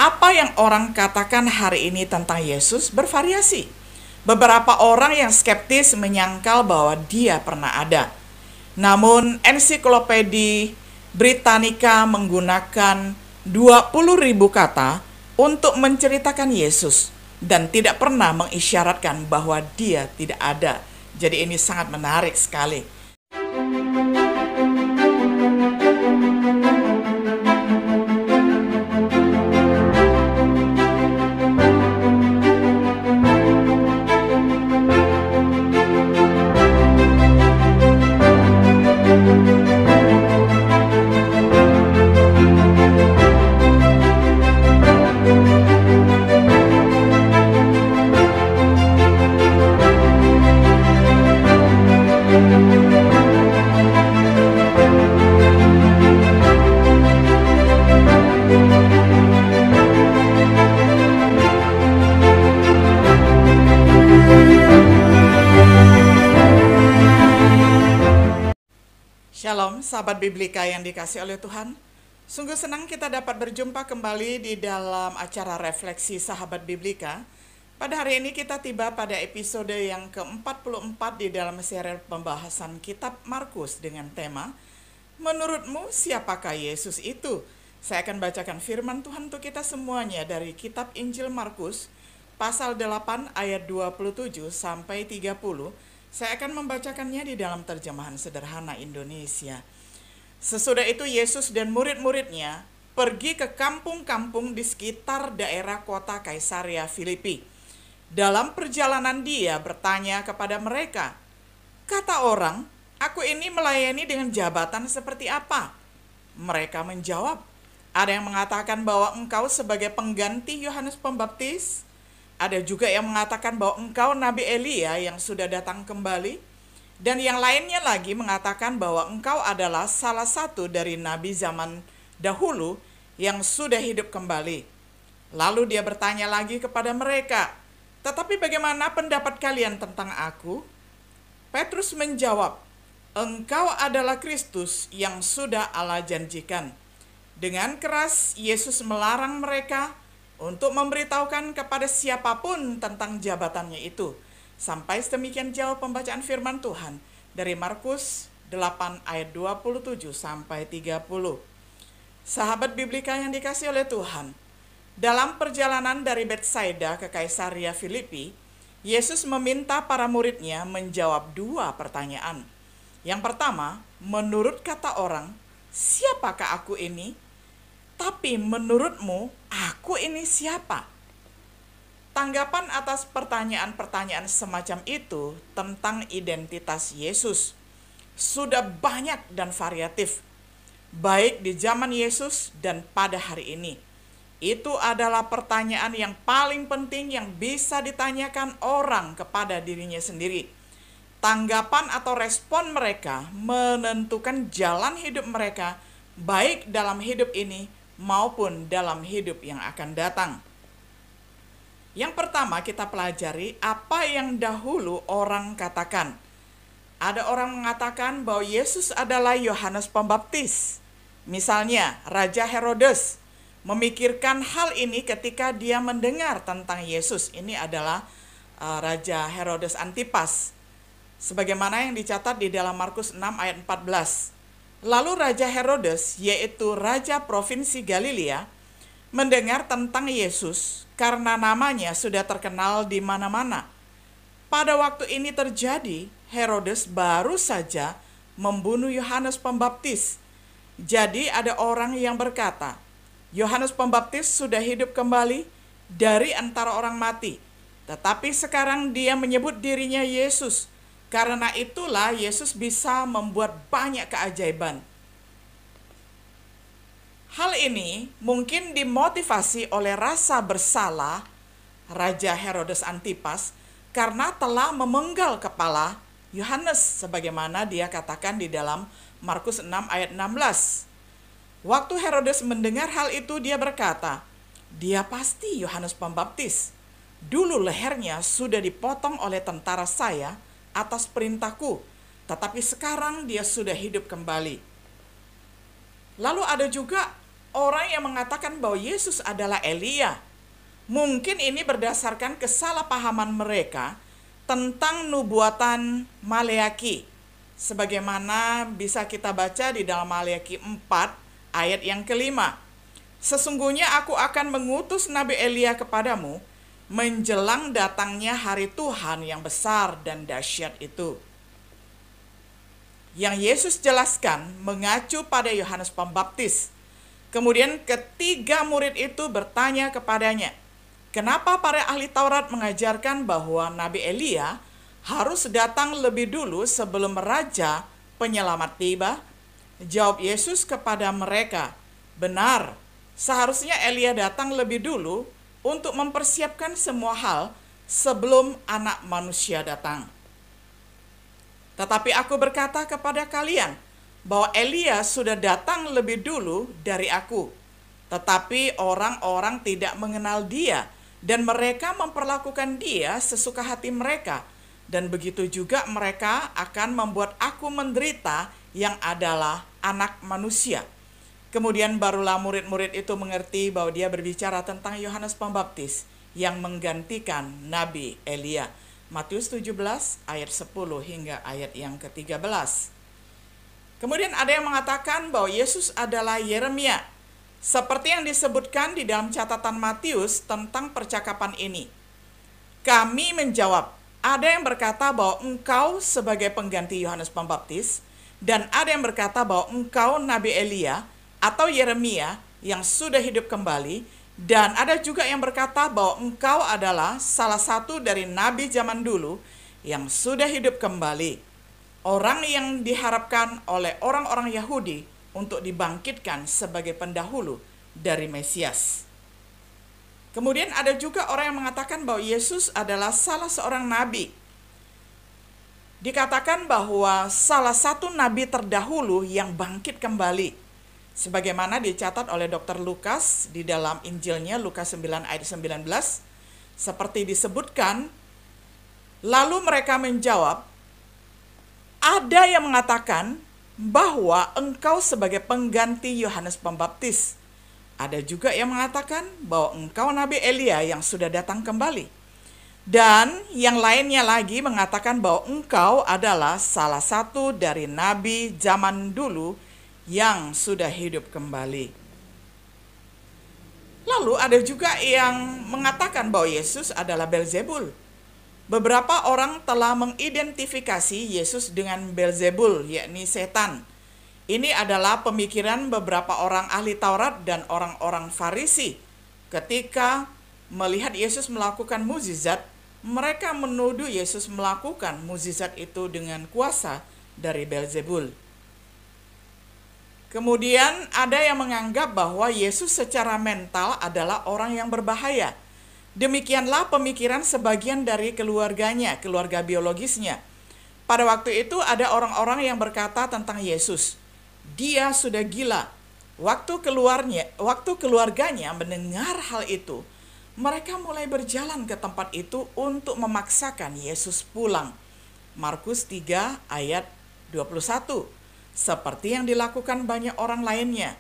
Apa yang orang katakan hari ini tentang Yesus bervariasi. Beberapa orang yang skeptis menyangkal bahwa dia pernah ada. Namun Ensiklopedi Britannica menggunakan 20.000 kata untuk menceritakan Yesus dan tidak pernah mengisyaratkan bahwa dia tidak ada. Jadi ini sangat menarik sekali. Shalom, sahabat Biblika yang dikasih oleh Tuhan. Sungguh senang kita dapat berjumpa kembali di dalam acara refleksi sahabat Biblika. Pada hari ini kita tiba pada episode yang ke-44 di dalam serial pembahasan kitab Markus dengan tema Menurutmu siapakah Yesus itu? Saya akan bacakan firman Tuhan untuk kita semuanya dari kitab Injil Markus pasal 8 ayat 27 sampai 30. Saya akan membacakannya di dalam terjemahan sederhana Indonesia. Sesudah itu Yesus dan murid-muridnya pergi ke kampung-kampung di sekitar daerah kota Kaisaria Filipi. Dalam perjalanan dia bertanya kepada mereka, "Kata orang, aku ini melayani dengan jabatan seperti apa?" Mereka menjawab, "Ada yang mengatakan bahwa engkau sebagai pengganti Yohanes Pembaptis. Ada juga yang mengatakan bahwa engkau Nabi Elia yang sudah datang kembali. Dan yang lainnya lagi mengatakan bahwa engkau adalah salah satu dari nabi zaman dahulu yang sudah hidup kembali." Lalu dia bertanya lagi kepada mereka, "Tetapi bagaimana pendapat kalian tentang aku?" Petrus menjawab, "Engkau adalah Kristus yang sudah Allah janjikan." Dengan keras Yesus melarang mereka untuk memberitahukan kepada siapapun tentang jabatannya itu. Sampai sedemikian jauh pembacaan firman Tuhan dari Markus 8 ayat 27 sampai 30. Sahabat Biblika yang dikasih oleh Tuhan, dalam perjalanan dari Betsaida ke Kaisaria Filipi, Yesus meminta para muridnya menjawab 2 pertanyaan. Yang pertama, menurut kata orang, siapakah aku ini? Tapi menurutmu, aku ini siapa? Tanggapan atas pertanyaan-pertanyaan semacam itu tentang identitas Yesus sudah banyak dan variatif, baik di zaman Yesus dan pada hari ini. Itu adalah pertanyaan yang paling penting yang bisa ditanyakan orang kepada dirinya sendiri. Tanggapan atau respon mereka menentukan jalan hidup mereka, baik dalam hidup ini maupun dalam hidup yang akan datang. Yang pertama kita pelajari apa yang dahulu orang katakan. Ada orang mengatakan bahwa Yesus adalah Yohanes Pembaptis. Misalnya, Raja Herodes memikirkan hal ini ketika dia mendengar tentang Yesus. Ini adalah Raja Herodes Antipas, sebagaimana yang dicatat di dalam Markus 6 ayat 14. Lalu Raja Herodes, yaitu Raja Provinsi Galilea, mendengar tentang Yesus karena namanya sudah terkenal di mana-mana. Pada waktu ini terjadi, Herodes baru saja membunuh Yohanes Pembaptis. Jadi ada orang yang berkata, Yohanes Pembaptis sudah hidup kembali dari antara orang mati. Tetapi sekarang dia menyebut dirinya Yesus. Karena itulah Yesus bisa membuat banyak keajaiban. Hal ini mungkin dimotivasi oleh rasa bersalah Raja Herodes Antipas karena telah memenggal kepala Yohanes sebagaimana dia katakan di dalam Markus 6 ayat 16. Waktu Herodes mendengar hal itu dia berkata, "Dia pasti Yohanes Pembaptis. Dulu lehernya sudah dipotong oleh tentara saya atas perintahku, tetapi sekarang dia sudah hidup kembali." Lalu ada juga orang yang mengatakan bahwa Yesus adalah Elia. Mungkin ini berdasarkan kesalahpahaman mereka tentang nubuatan Maleaki. Sebagaimana bisa kita baca di dalam Maleaki 4 ayat yang kelima. Sesungguhnya aku akan mengutus Nabi Elia kepadamu menjelang datangnya hari Tuhan yang besar dan dahsyat itu. Yang Yesus jelaskan mengacu pada Yohanes Pembaptis. Kemudian ketiga murid itu bertanya kepadanya, kenapa para ahli Taurat mengajarkan bahwa Nabi Elia harus datang lebih dulu sebelum Raja Penyelamat tiba? Jawab Yesus kepada mereka, benar, seharusnya Elia datang lebih dulu untuk mempersiapkan semua hal sebelum Anak Manusia datang. Tetapi aku berkata kepada kalian bahwa Elia sudah datang lebih dulu dari aku. Tetapi orang-orang tidak mengenal dia dan mereka memperlakukan dia sesuka hati mereka. Dan begitu juga mereka akan membuat aku menderita yang adalah Anak Manusia. Kemudian barulah murid-murid itu mengerti bahwa dia berbicara tentang Yohanes Pembaptis yang menggantikan Nabi Elia. Matius 17 ayat 10 hingga ayat yang ke-13. Kemudian ada yang mengatakan bahwa Yesus adalah Yeremia, seperti yang disebutkan di dalam catatan Matius tentang percakapan ini. Kami menjawab, ada yang berkata bahwa engkau sebagai pengganti Yohanes Pembaptis, dan ada yang berkata bahwa engkau Nabi Elia atau Yeremia yang sudah hidup kembali, dan ada juga yang berkata bahwa engkau adalah salah satu dari nabi zaman dulu yang sudah hidup kembali, orang yang diharapkan oleh orang-orang Yahudi untuk dibangkitkan sebagai pendahulu dari Mesias. Kemudian ada juga orang yang mengatakan bahwa Yesus adalah salah seorang nabi. Dikatakan bahwa salah satu nabi terdahulu yang bangkit kembali, sebagaimana dicatat oleh Dr. Lukas di dalam Injilnya, Lukas 9 ayat 19, seperti disebutkan, lalu mereka menjawab, ada yang mengatakan bahwa engkau sebagai pengganti Yohanes Pembaptis. Ada juga yang mengatakan bahwa engkau Nabi Elia yang sudah datang kembali. Dan yang lainnya lagi mengatakan bahwa engkau adalah salah satu dari nabi zaman dulu yang sudah hidup kembali. Lalu ada juga yang mengatakan bahwa Yesus adalah Beelzebul. Beberapa orang telah mengidentifikasi Yesus dengan Beelzebul, yakni setan. Ini adalah pemikiran beberapa orang ahli Taurat dan orang-orang Farisi. Ketika melihat Yesus melakukan mukjizat, mereka menuduh Yesus melakukan mukjizat itu dengan kuasa dari Beelzebul. Kemudian ada yang menganggap bahwa Yesus secara mental adalah orang yang berbahaya. Demikianlah pemikiran sebagian dari keluarganya, keluarga biologisnya. Pada waktu itu ada orang-orang yang berkata tentang Yesus, dia sudah gila. Waktu keluarganya mendengar hal itu, mereka mulai berjalan ke tempat itu untuk memaksakan Yesus pulang. Markus 3 ayat 21. Seperti yang dilakukan banyak orang lainnya.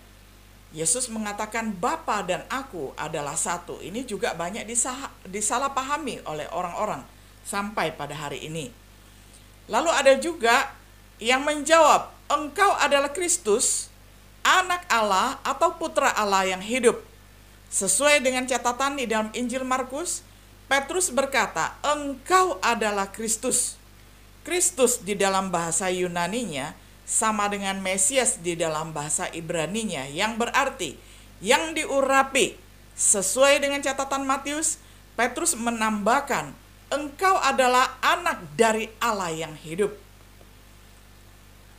Yesus mengatakan Bapa dan aku adalah satu. Ini juga banyak disalahpahami oleh orang-orang sampai pada hari ini. Lalu ada juga yang menjawab, engkau adalah Kristus, anak Allah atau putra Allah yang hidup. Sesuai dengan catatan di dalam Injil Markus, Petrus berkata, engkau adalah Kristus. Kristus di dalam bahasa Yunaninya sama dengan Mesias di dalam bahasa Ibraninya, yang berarti yang diurapi. Sesuai dengan catatan Matius, Petrus menambahkan, engkau adalah anak dari Allah yang hidup.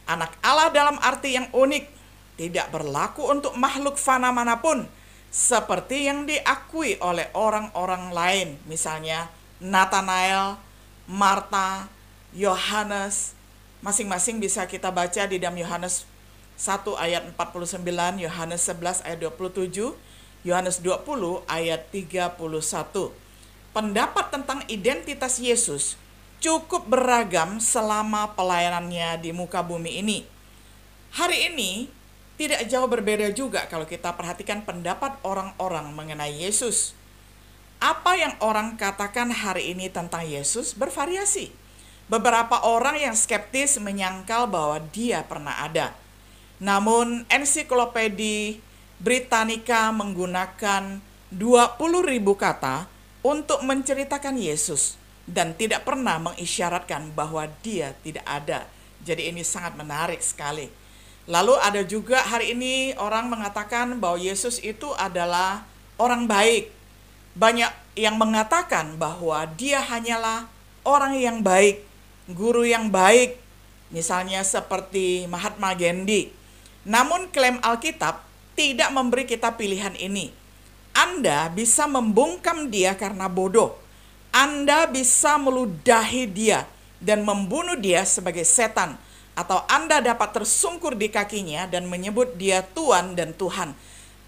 Anak Allah dalam arti yang unik, tidak berlaku untuk makhluk fana manapun, seperti yang diakui oleh orang-orang lain, misalnya Nathanael, Marta, Yohanes. Masing-masing bisa kita baca di dalam Yohanes 1 ayat 49, Yohanes 11 ayat 27, Yohanes 20 ayat 31. Pendapat tentang identitas Yesus cukup beragam selama pelayanannya di muka bumi ini. Hari ini Tidak jauh berbeda juga kalau kita perhatikan pendapat orang-orang mengenai Yesus. Apa yang orang katakan hari ini tentang Yesus bervariasi. Beberapa orang yang skeptis menyangkal bahwa dia pernah ada. Namun ensiklopedi Britannica menggunakan 20.000 kata untuk menceritakan Yesus dan tidak pernah mengisyaratkan bahwa dia tidak ada. Jadi ini sangat menarik sekali. Lalu ada juga hari ini orang mengatakan bahwa Yesus itu adalah orang baik. Banyak yang mengatakan bahwa dia hanyalah orang yang baik, guru yang baik, misalnya seperti Mahatma Gandhi. Namun klaim Alkitab tidak memberi kita pilihan ini. Anda bisa membungkam dia karena bodoh. Anda bisa meludahi dia dan membunuh dia sebagai setan. Atau Anda dapat tersungkur di kakinya dan menyebut dia Tuan dan Tuhan.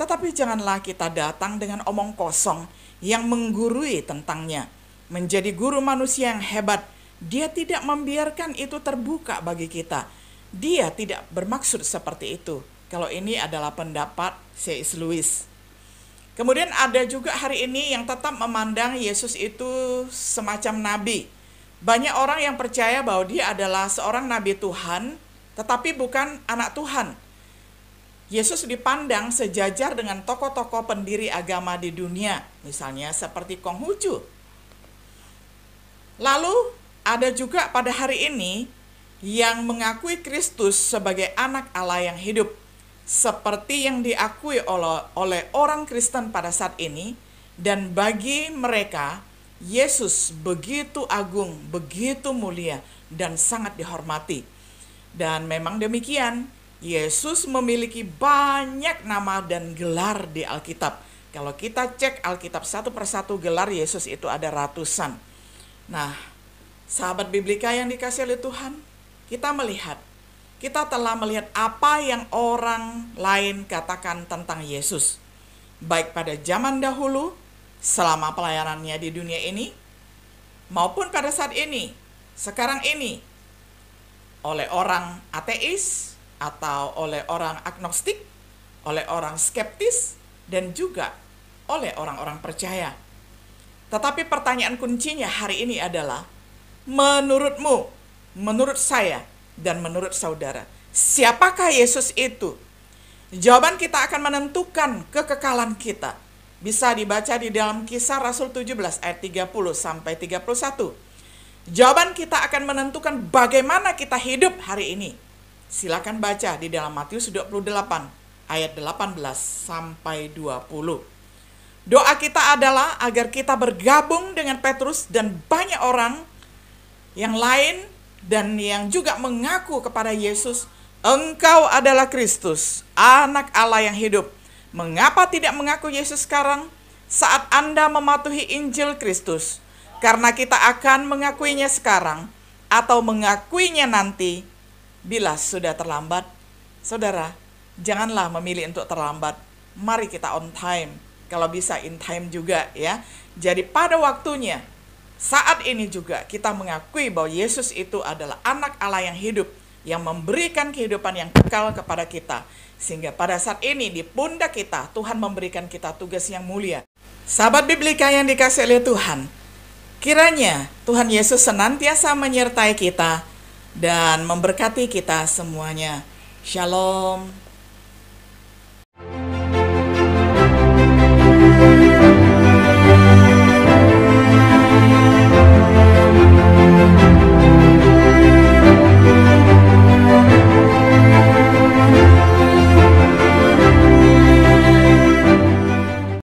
Tetapi janganlah kita datang dengan omong kosong yang menggurui tentangnya. Menjadi guru manusia yang hebat, dia tidak membiarkan itu terbuka bagi kita. Dia tidak bermaksud seperti itu. Kalau ini adalah pendapat C.S. Lewis. Kemudian ada juga hari ini yang tetap memandang Yesus itu semacam nabi. Banyak orang yang percaya bahwa dia adalah seorang nabi Tuhan, tetapi bukan anak Tuhan. Yesus dipandang sejajar dengan tokoh-tokoh pendiri agama di dunia, misalnya seperti Konghucu. Lalu ada juga pada hari ini yang mengakui Kristus sebagai anak Allah yang hidup, seperti yang diakui oleh orang Kristen pada saat ini, dan bagi mereka Yesus begitu agung, begitu mulia, dan sangat dihormati. Dan memang demikian, Yesus memiliki banyak nama dan gelar di Alkitab. Kalau kita cek Alkitab satu persatu, gelar Yesus itu ada ratusan. Nah, sahabat Biblika yang dikasihi oleh Tuhan, kita telah melihat apa yang orang lain katakan tentang Yesus, baik pada zaman dahulu, selama pelayanannya di dunia ini, maupun pada saat ini, sekarang ini, oleh orang ateis, atau oleh orang agnostik, oleh orang skeptis, dan juga oleh orang-orang percaya. Tetapi pertanyaan kuncinya hari ini adalah, menurutmu, menurut saya, dan menurut saudara, siapakah Yesus itu? Jawaban kita akan menentukan kekekalan kita. Bisa dibaca di dalam Kisah Rasul 17 ayat 30 sampai 31. Jawaban kita akan menentukan bagaimana kita hidup hari ini. Silakan baca di dalam Matius 28 ayat 18 sampai 20. Doa kita adalah agar kita bergabung dengan Petrus dan banyak orang yang lain dan yang juga mengaku kepada Yesus, "Engkau adalah Kristus, anak Allah yang hidup." Mengapa tidak mengaku Yesus sekarang saat Anda mematuhi Injil Kristus? Karena kita akan mengakuinya sekarang atau mengakuinya nanti bila sudah terlambat. Saudara, janganlah memilih untuk terlambat. Mari kita on time. Kalau bisa in time juga ya. Jadi pada waktunya, saat ini juga kita mengakui bahwa Yesus itu adalah anak Allah yang hidup, yang memberikan kehidupan yang kekal kepada kita. Sehingga pada saat ini di pundak kita, Tuhan memberikan kita tugas yang mulia. Sahabat Biblika yang dikasihi oleh Tuhan, kiranya Tuhan Yesus senantiasa menyertai kita dan memberkati kita semuanya. Shalom.